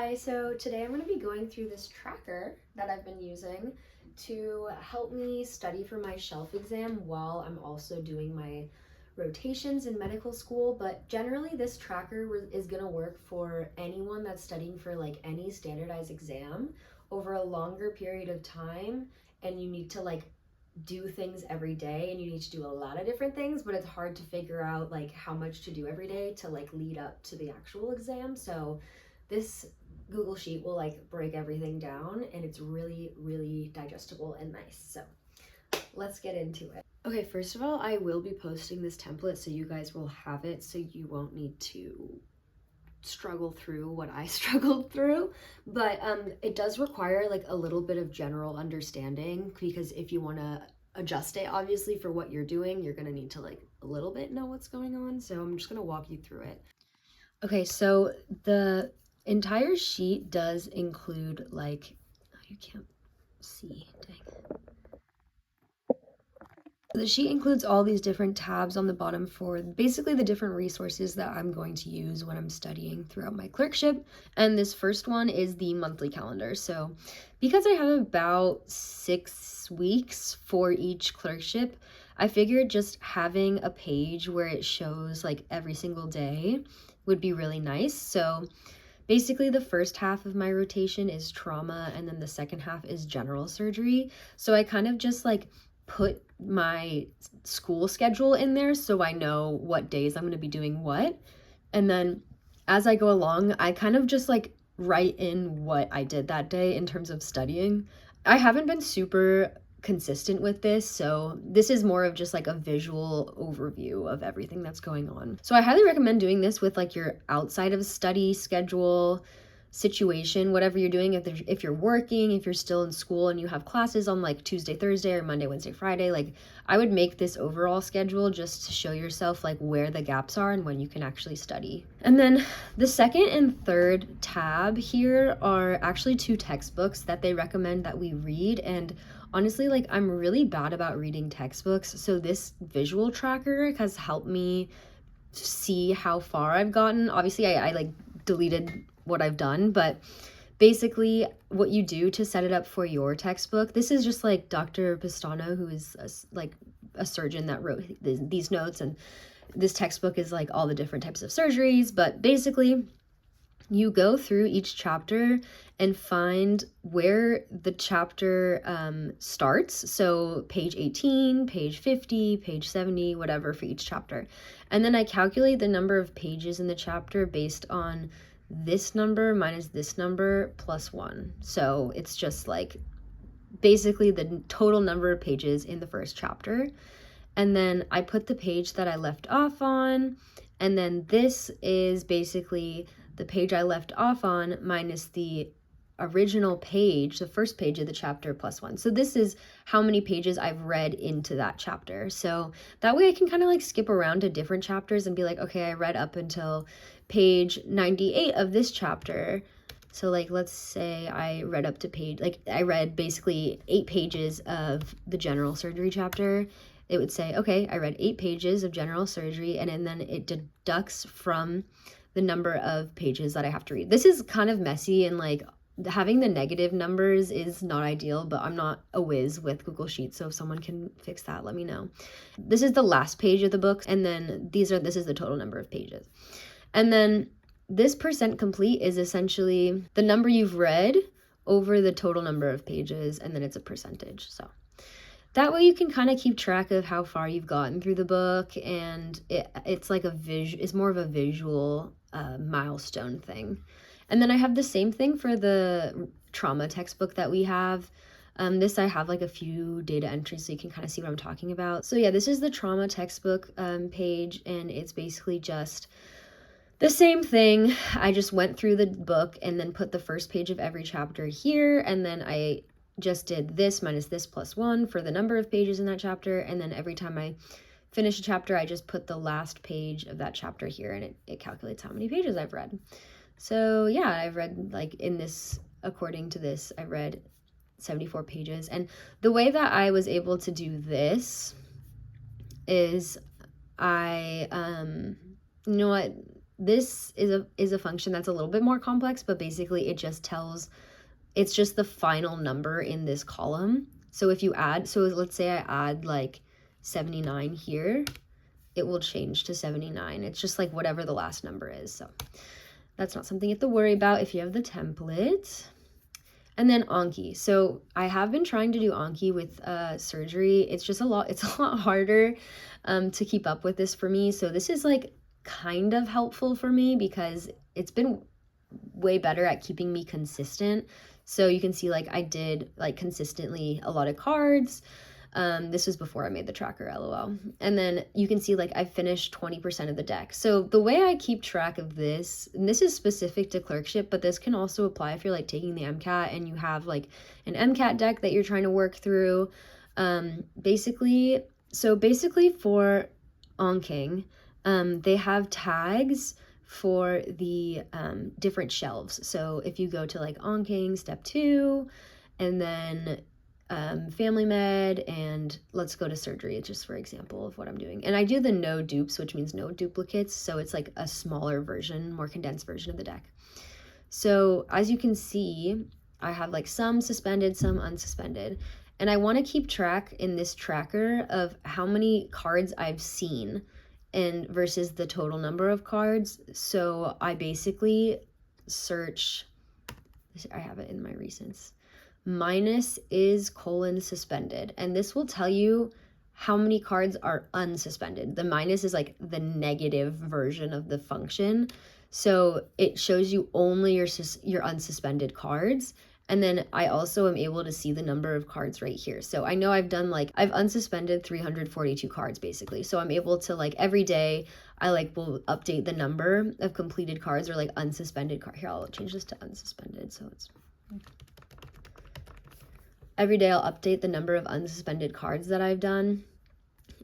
Hi, so today I'm going to be going through this tracker that I've been using to help me study for my shelf exam while I'm also doing my rotations in medical school. But generally, this tracker is going to work for anyone that's studying for like any standardized exam over a longer period of time, and you need to like do things every day and you need to do a lot of different things, but it's hard to figure out like how much to do every day to like lead up to the actual exam. So this Google Sheet will like break everything down, and it's really, really digestible and nice. So let's get into it. Okay, first of all, I will be posting this template so you guys will have it so you won't need to struggle through what I struggled through, but it does require like a little bit of general understanding, because if you want to adjust it obviously for what you're doing, you're going to need to like a little bit know what's going on. So I'm just going to walk you through it. Okay, so the entire sheet does include like, oh, you can't see, dang. The sheet includes all these different tabs on the bottom for basically the different resources that I'm going to use when I'm studying throughout my clerkship. And this first one is the monthly calendar. So because I have about 6 weeks for each clerkship, I figured just having a page where it shows like every single day would be really nice. So basically the first half of my rotation is trauma, and then the second half is general surgery. So I kind of just like put my school schedule in there so I know what days I'm going to be doing what. And then as I go along, I kind of just like write in what I did that day in terms of studying. I haven't been super consistent with this, so this is more of just like a visual overview of everything that's going on. So I highly recommend doing this with like your outside of study schedule situation, whatever you're doing. If you're working, if you're still in school and you have classes on like Tuesday, Thursday, or Monday, Wednesday, Friday, like I would make this overall schedule just to show yourself like where the gaps are and when you can actually study. And then the second and third tab here are actually 2 textbooks that they recommend that we read. And honestly, like I'm really bad about reading textbooks, so this visual tracker has helped me see how far I've gotten. Obviously I like deleted what I've done, but basically what you do to set it up for your textbook, this is just like Dr. Pistano, who is a surgeon that wrote these notes, and this textbook is like all the different types of surgeries. But basically you go through each chapter and find where the chapter starts. So page 18, page 50, page 70, whatever for each chapter. And then I calculate the number of pages in the chapter based on this number minus this number plus 1. So it's just like basically the total number of pages in the first chapter. And then I put the page that I left off on, and then this is basically the page I left off on minus the original page, the first page of the chapter, plus 1. So this is how many pages I've read into that chapter. So that way I can kind of like skip around to different chapters and be like, okay, I read up until page 98 of this chapter. So like, let's say I read up to page, like I read basically 8 pages of the general surgery chapter. It would say, okay, I read 8 pages of general surgery, and then it deducts from the number of pages that I have to read. This is kind of messy, and like having the negative numbers is not ideal, but I'm not a whiz with Google Sheets, so if someone can fix that, let me know. This is the last page of the book, and then this is the total number of pages. And then this percent complete is essentially the number you've read over the total number of pages, and then it's a percentage. So that way you can kind of keep track of how far you've gotten through the book, and it's like it's more of a visual milestone thing. And then I have the same thing for the trauma textbook that we have. This I have like a few data entries so you can kind of see what I'm talking about. So yeah, this is the trauma textbook page, and it's basically just the same thing. I just went through the book and then put the first page of every chapter here, and then I just did this minus this plus 1 for the number of pages in that chapter, and then every time I finish a chapter, I just put the last page of that chapter here, and it calculates how many pages I've read. So yeah, I've read, like in this, according to this, I read 74 pages. And the way that I was able to do this is you know what, this is a function that's a little bit more complex, but basically it just tells, it's just the final number in this column. So if you add, so let's say I add like 79 here, it will change to 79. It's just like whatever the last number is. So that's not something you have to worry about if you have the template. And then Anki. So I have been trying to do Anki with surgery. It's just it's a lot harder to keep up with this for me. So this is like kind of helpful for me because it's been way better at keeping me consistent. So you can see like I did like consistently a lot of cards. This was before I made the tracker, LOL. And then you can see like I finished 20% of the deck. So the way I keep track of this, and this is specific to clerkship, but this can also apply if you're like taking the MCAT and you have like an MCAT deck that you're trying to work through. Basically for aning, they have tags for the different shelves. So if you go to like aning step 2, and then family med, and let's go to surgery just for example of what I'm doing. And I do the no dupes, which means no duplicates. So it's like a smaller version, more condensed version of the deck. So as you can see, I have like some suspended, some unsuspended. And I want to keep track in this tracker of how many cards I've seen and versus the total number of cards. So I basically search, I have it in my recents, minus is : suspended, and this will tell you how many cards are unsuspended. The minus is like the negative version of the function, so it shows you only your unsuspended cards. And then I also am able to see the number of cards right here. So I know I've unsuspended 342 cards basically. So I'm able to like every day I like will update the number of completed cards or like unsuspended cards. Here, I'll change this to unsuspended. So it's every day I'll update the number of unsuspended cards that I've done.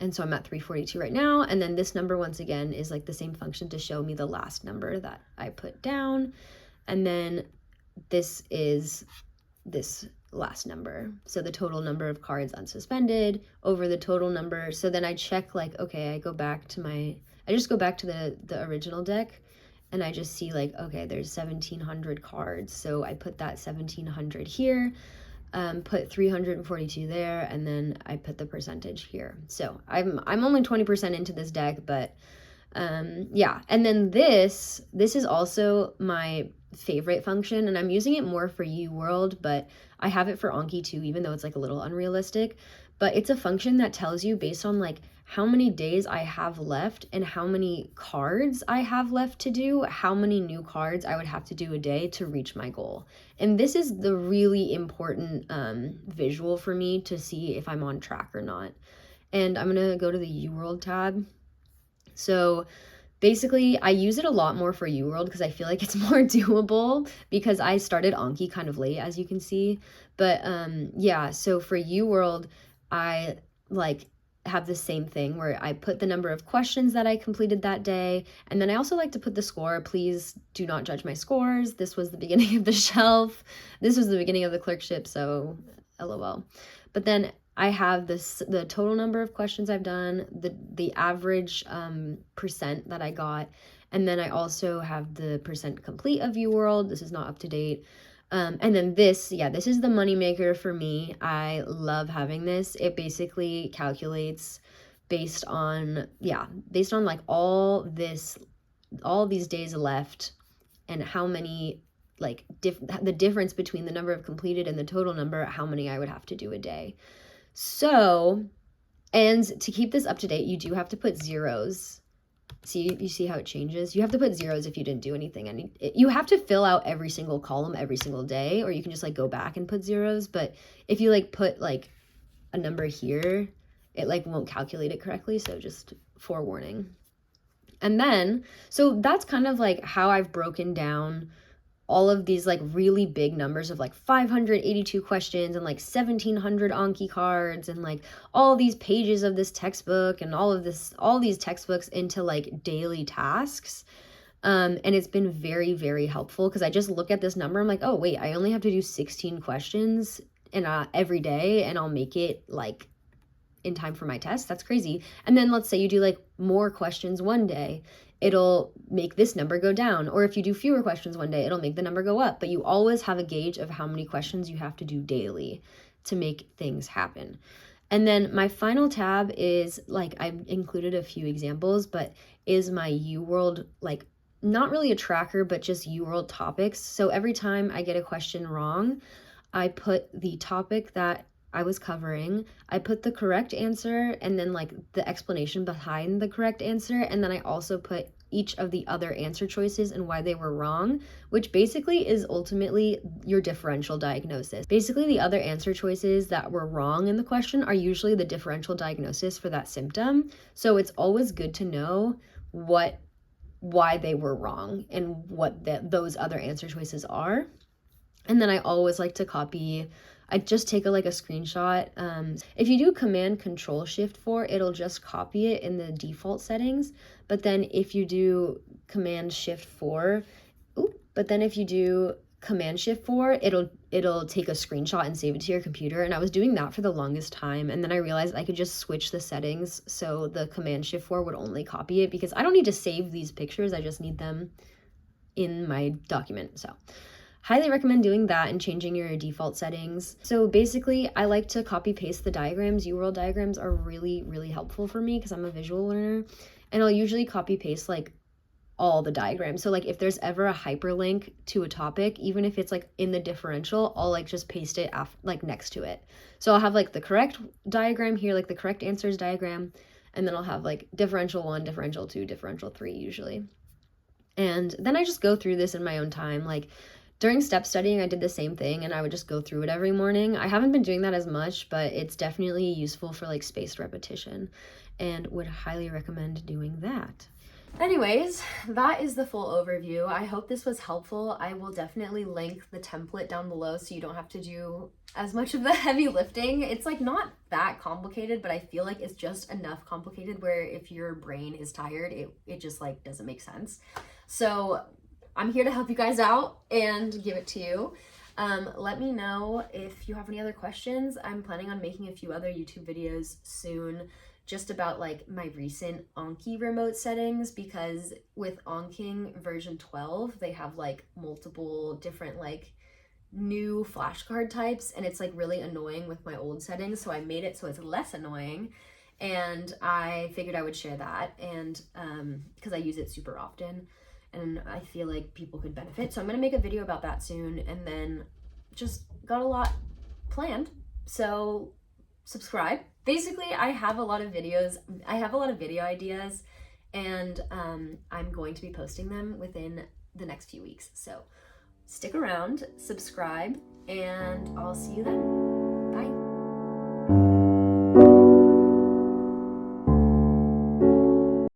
And so I'm at 342 right now. And then this number once again is like the same function to show me the last number that I put down. And then this is this last number. So the total number of cards unsuspended over the total number. So then I check like, okay, I just go back to the original deck and I just see like, okay, there's 1,700 cards. So I put that 1,700 here, put 342 there, and then I put the percentage here. So I'm only 20% into this deck, but yeah. And then this is also my favorite function, and I'm using it more for Uworld, but I have it for Anki too, even though it's like a little unrealistic. But it's a function that tells you based on like how many days I have left and how many cards I have left to do, how many new cards I would have to do a day to reach my goal. And this is the really important visual for me to see if I'm on track or not. And I'm gonna go to the Uworld tab. So basically, I use it a lot more for Uworld because I feel like it's more doable because I started Anki kind of late, as you can see. But yeah, so for Uworld, I like have the same thing where I put the number of questions that I completed that day. And then I also like to put the score. Please do not judge my scores. This was the beginning of the shelf. This was the beginning of the clerkship, so LOL. But then I have the total number of questions I've done, the average percent that I got, and then I also have the percent complete of Uworld. This is not up to date. And then this is the moneymaker for me. I love having this. It basically calculates based on like all these days left and how many like the difference between the number of completed and the total number, how many I would have to do a day. So, and to keep this up to date, you do have to put zeros. See, you see how it changes? You have to put zeros if you didn't do anything. And you have to fill out every single column every single day, or you can just like go back and put zeros. But if you like put like a number here, it like won't calculate it correctly. So just forewarning. And then, so that's kind of like how I've broken down all of these like really big numbers of like 582 questions and like 1,700 Anki cards and like all these pages of this textbook and all these textbooks into like daily tasks. And it's been very, very helpful because I just look at this number. I'm like, oh wait, I only have to do 16 questions every day and I'll make it like in time for my test. That's crazy. And then let's say you do like more questions one day it'll make this number go down. Or if you do fewer questions one day, it'll make the number go up. But you always have a gauge of how many questions you have to do daily to make things happen. And then my final tab is, like, I've included a few examples, but is my Uworld, like, not really a tracker, but just Uworld topics. So every time I get a question wrong, I put the topic that I was covering, I put the correct answer, and then like the explanation behind the correct answer, and then I also put each of the other answer choices and why they were wrong, which basically is ultimately your differential diagnosis. Basically, the other answer choices that were wrong in the question are usually the differential diagnosis for that symptom. So it's always good to know why they were wrong and what those other answer choices are. And then I always like to copy, I just take a screenshot. If you do Command Control Shift 4, it'll just copy it in the default settings. But then if you do Command Shift 4, it'll take a screenshot and save it to your computer. And I was doing that for the longest time. And then I realized I could just switch the settings so the Command Shift 4 would only copy it, because I don't need to save these pictures. I just need them in my document. So highly recommend doing that and changing your default settings. So basically, I like to copy paste the diagrams. Uworld diagrams are really, really helpful for me because I'm a visual learner. And I'll usually copy paste like all the diagrams. So like if there's ever a hyperlink to a topic, even if it's like in the differential, I'll like just paste it like next to it. So I'll have like the correct diagram here, like the correct answers diagram, and then I'll have like differential 1, differential 2, differential 3 usually. And then I just go through this in my own time. Like during step studying, I did the same thing, and I would just go through it every morning. I haven't been doing that as much, but it's definitely useful for like spaced repetition, and would highly recommend doing that. Anyways, that is the full overview. I hope this was helpful. I will definitely link the template down below so you don't have to do as much of the heavy lifting. It's like not that complicated, but I feel like it's just enough complicated where if your brain is tired, it just like doesn't make sense. So I'm here to help you guys out and give it to you. Let me know if you have any other questions. I'm planning on making a few other YouTube videos soon just about like my recent Anki remote settings, because with Anking version 12, they have like multiple different like new flashcard types, and it's like really annoying with my old settings. So I made it so it's less annoying, and I figured I would share that, and because I use it super often and I feel like people could benefit. So I'm gonna make a video about that soon, and then just got a lot planned. So subscribe. Basically, I have a lot of video ideas, and I'm going to be posting them within the next few weeks. So stick around, subscribe, and I'll see you then.